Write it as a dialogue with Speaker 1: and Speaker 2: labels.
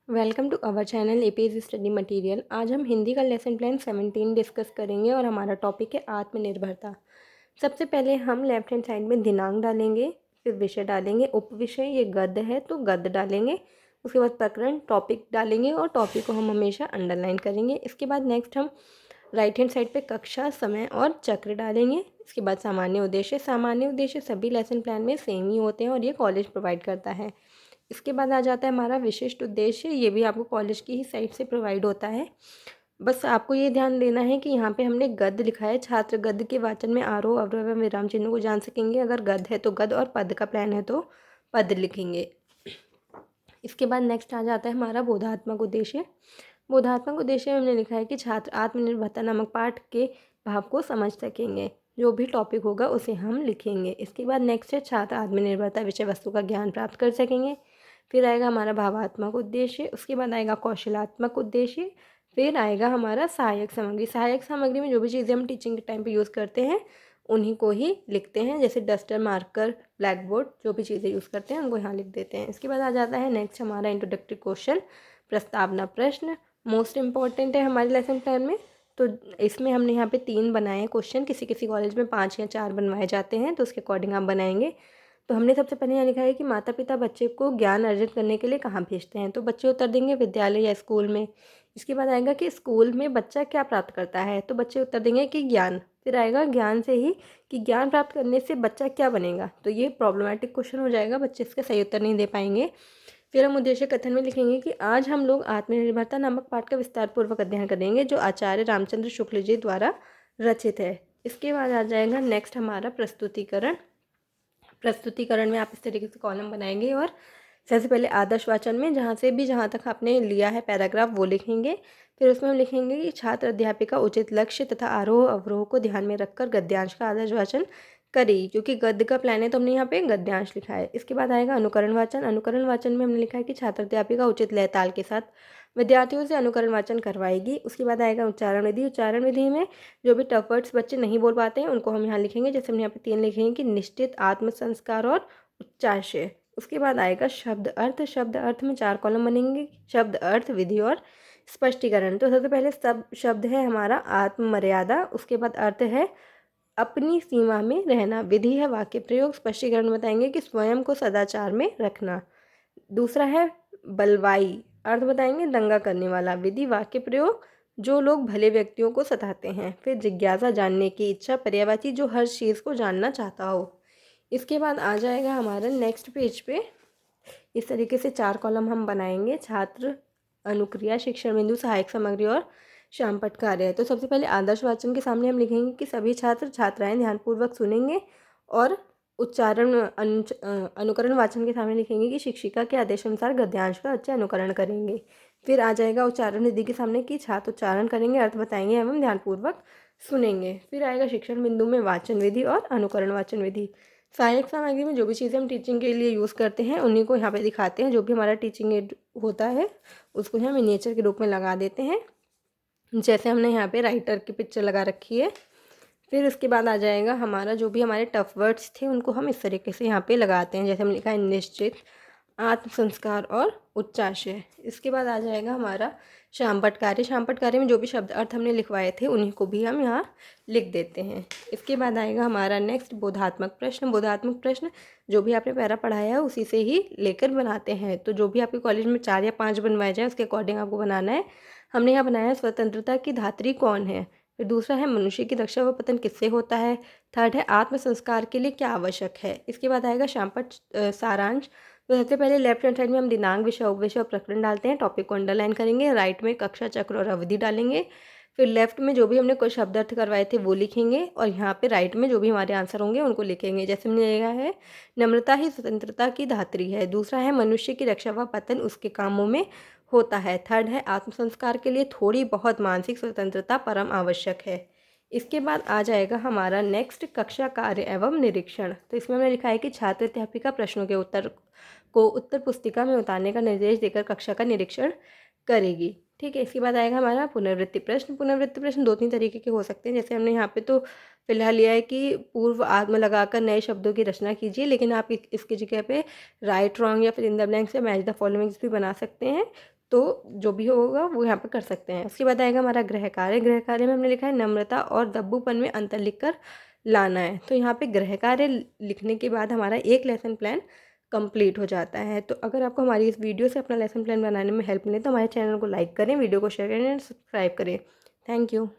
Speaker 1: Welcome to our channel APSC study material. आज हम हिंदी का लेसन प्लान 17 डिस्कस करेंगे और हमारा टॉपिक है आत्मनिर्भरता। सबसे पहले हम लेफ्ट हैंड साइड में दिनांक डालेंगे, फिर विषय डालेंगे, उपविषय ये गद्य है तो गद्य डालेंगे, उसके बाद प्रकरण टॉपिक डालेंगे और टॉपिक को हम हमेशा अंडरलाइन करेंगे। इसके बाद नेक्स्ट हम राइट हैंड साइड पे कक्षा, समय और चक्र डालेंगे। इसके बाद सामान्य उद्देश्य सभी लेसन प्लान में सेम ही होते हैं और ये कॉलेज प्रोवाइड करता है। इसके बाद आ जाता है हमारा विशिष्ट उद्देश्य, ये भी आपको कॉलेज की ही साइट से प्रोवाइड होता है। बस आपको ये ध्यान देना है कि यहाँ पे हमने गद्य लिखा है। छात्र गद्य के वाचन में आरोह अवरोह एवं विराम चिन्हों को जान सकेंगे। अगर गद्य है तो गद्य और पद का प्लान है तो पद लिखेंगे। इसके बाद नेक्स्ट आ जाता है हमारा बोधात्मक उद्देश्य। बोधात्मक उद्देश्य में हमने लिखा है कि छात्र आत्मनिर्भरता नामक पाठ के भाव को समझ सकेंगे। जो भी टॉपिक होगा उसे हम लिखेंगे। इसके बाद नेक्स्ट है छात्र आत्मनिर्भरता विषय वस्तु का ज्ञान प्राप्त कर सकेंगे। फिर आएगा हमारा भावात्मक उद्देश्य, उसके बाद आएगा कौशलात्मक उद्देश्य, फिर आएगा हमारा सहायक सामग्री। सहायक सामग्री में जो भी चीज़ें हम टीचिंग के टाइम पे यूज़ करते हैं उन्हीं को ही लिखते हैं, जैसे डस्टर, मार्कर, ब्लैक बोर्ड, जो भी चीज़ें यूज़ करते हैं उनको यहाँ लिख देते हैं। इसके बाद आ जाता है नेक्स्ट हमारा इंट्रोडक्टरी क्वेश्चन, प्रस्तावना प्रश्न। मोस्ट इम्पॉर्टेंट है हमारे लेसन प्लान में, तो इसमें हमने यहाँ पे 3 बनाए हैं क्वेश्चन। किसी किसी कॉलेज में 5 या 4 बनवाए जाते हैं, तो उसके अकॉर्डिंग आप बनाएंगे। तो हमने सबसे पहले यहाँ लिखा है कि माता पिता बच्चे को ज्ञान अर्जित करने के लिए कहाँ भेजते हैं, तो बच्चे उत्तर देंगे विद्यालय या स्कूल में। इसके बाद आएगा कि स्कूल में बच्चा क्या प्राप्त करता है, तो बच्चे उत्तर देंगे कि ज्ञान। फिर आएगा ज्ञान से ही कि ज्ञान प्राप्त करने से बच्चा क्या बनेगा, तो ये प्रॉब्लमेटिक क्वेश्चन हो जाएगा, बच्चे इसका सही उत्तर नहीं दे पाएंगे। फिर हम उद्देश्य कथन में लिखेंगे कि आज हम लोग आत्मनिर्भरता नामक पाठ का विस्तार पूर्वक अध्ययन करेंगे जो आचार्य रामचंद्र शुक्ल जी द्वारा रचित है। इसके बाद आ जाएगा नेक्स्ट हमारा प्रस्तुतिकरण। प्रस्तुतिकरण में आप इस तरीके से कॉलम बनाएंगे और सबसे पहले आदर्श वाचन में जहाँ तक आपने लिया है पैराग्राफ वो लिखेंगे। फिर उसमें हम लिखेंगे कि छात्र अध्यापिका उचित लक्ष्य तथा आरोह अवरोह को ध्यान में रखकर गद्यांश का आदर्श वाचन करेगी, क्योंकि गद्य का प्लान है तो हमने यहाँ पे गद्यांश लिखा है। इसके बाद आएगा अनुकरण वाचन। अनुकरण वाचन में हमने लिखा है कि छात्र अध्यापिका उचित लय ताल के साथ विद्यार्थियों से अनुकरण वाचन करवाएगी। उसके बाद आएगा उच्चारण विधि। उच्चारण विधि में जो भी टफ वर्ड्स बच्चे नहीं बोल पाते हैं उनको हम यहाँ लिखेंगे, जैसे हमने यहाँ पे 3 लिखेंगे कि निश्चित, आत्म संस्कार और उच्चाशय। उसके बाद आएगा शब्द अर्थ। शब्द अर्थ में 4 कॉलम बनेंगे, शब्द अर्थ, विधि और स्पष्टीकरण। तो सबसे पहले सब शब्द है हमारा आत्ममर्यादा, उसके बाद अर्थ है अपनी सीमा में रहना, विधि है वाक्य प्रयोग, स्पष्टीकरण बताएंगे कि स्वयं को सदाचार में रखना। दूसरा है बलवाई, अर्थ बताएंगे दंगा करने वाला, विधि वाक्य प्रयोग जो लोग भले व्यक्तियों को सताते हैं। फिर जिज्ञासा, जानने की इच्छा, पर्यायवाची जो हर चीज़ को जानना चाहता हो। इसके बाद आ जाएगा हमारा नेक्स्ट पेज पे इस तरीके से 4 कॉलम हम बनाएंगे, छात्र, अनुक्रिया, शिक्षण बिंदु, सहायक सामग्री और शामपट कार्य। तो सबसे पहले आदर्श वाचन के सामने हम लिखेंगे कि सभी छात्र छात्राएं ध्यानपूर्वक सुनेंगे, और उच्चारण अनुकरण वाचन के सामने लिखेंगे कि शिक्षिका के आदेश अनुसार गद्यांश का अच्छे अनुकरण करेंगे। फिर आ जाएगा उच्चारण विधि के सामने कि छात्र उच्चारण करेंगे, अर्थ बताएंगे एवं ध्यानपूर्वक सुनेंगे। फिर आएगा शिक्षण बिंदु में वाचन विधि और अनुकरण वाचन विधि। सहायक सामग्री में जो भी चीज़ें हम टीचिंग के लिए यूज़ करते हैं उन्हीं को यहाँ पे दिखाते हैं। जो भी हमारा टीचिंग एड होता है उसको हम मिनिएचर के रूप में लगा देते हैं, जैसे हमने यहाँ पे राइटर की पिक्चर लगा रखी है। फिर उसके बाद आ जाएगा हमारा जो भी हमारे टफ वर्ड्स थे उनको हम इस तरीके से यहाँ पे लगाते हैं, जैसे हम लिखा है निश्चित, आत्म संस्कार और उच्चाशय। इसके बाद आ जाएगा हमारा शामपट कार्य। शामपट कार्य में जो भी शब्द अर्थ हमने लिखवाए थे उन्हीं को भी हम यहाँ लिख देते हैं। इसके बाद आएगा हमारा नेक्स्ट बोधात्मक प्रश्न। बोधात्मक प्रश्न जो भी आपने पैरा पढ़ाया है उसी से ही लेकर बनाते हैं, तो जो भी आपके कॉलेज में 4 या 5 बनवाए जाए उसके अकॉर्डिंग आपको बनाना है। हमने यहाँ बनाया है स्वतंत्रता की धात्री कौन है। फिर दूसरा है मनुष्य की रक्षा व पतन किससे होता है। थर्ड है आत्म संस्कार के लिए क्या आवश्यक है। इसके बाद आएगा शामपट सारांश। तो सबसे पहले लेफ्ट हैंड साइड में हम दिनांक, विषय, उपविषय और प्रकरण डालते हैं, टॉपिक को अंडरलाइन करेंगे। राइट में कक्षा, चक्र और अवधि डालेंगे। फिर लेफ्ट में जो भी हमने कोई शब्द अर्थ करवाए थे वो लिखेंगे, और यहाँ पे राइट में जो भी हमारे आंसर होंगे उनको लिखेंगे। जैसे हमने लिखा है नम्रता ही स्वतंत्रता की धात्री है। दूसरा है मनुष्य की रक्षा व पतन उसके कामों में होता है। थर्ड है आत्म संस्कार के लिए थोड़ी बहुत मानसिक स्वतंत्रता परम आवश्यक है। इसके बाद आ जाएगा हमारा नेक्स्ट कक्षा कार्य एवं निरीक्षण। तो इसमें हमने लिखा है कि छात्र अध्यापिका प्रश्नों के उत्तर को उत्तर पुस्तिका में उतारने का निर्देश देकर कक्षा का निरीक्षण करेगी। ठीक है, इसके बाद आएगा हमारा पुनरावृत्ति प्रश्न। पुनरावृत्ति प्रश्न 2-3 तरीके के हो सकते हैं, जैसे हमने यहाँ पे तो फिलहाल लिया है कि पूर्व आत्म लगाकर नए शब्दों की रचना कीजिए, लेकिन आप इसकी जगह पे राइट, रॉन्ग या फिर इन द ब्लैंक्स या मैच द फॉलोइंग्स भी बना सकते हैं। तो जो भी होगा वो यहाँ पे कर सकते हैं। उसके बाद आएगा हमारा गृह कार्य। गृह कार्य में हमने लिखा है नम्रता और दब्बूपन में अंतर लिखकर लाना है। तो यहाँ पे गृह कार्य लिखने के बाद हमारा एक लेसन प्लान कंप्लीट हो जाता है। तो अगर आपको हमारी इस वीडियो से अपना लेसन प्लान बनाने में हेल्प मिले तो हमारे चैनल को लाइक करें, वीडियो को शेयर करें और सब्सक्राइब करें। Thank you.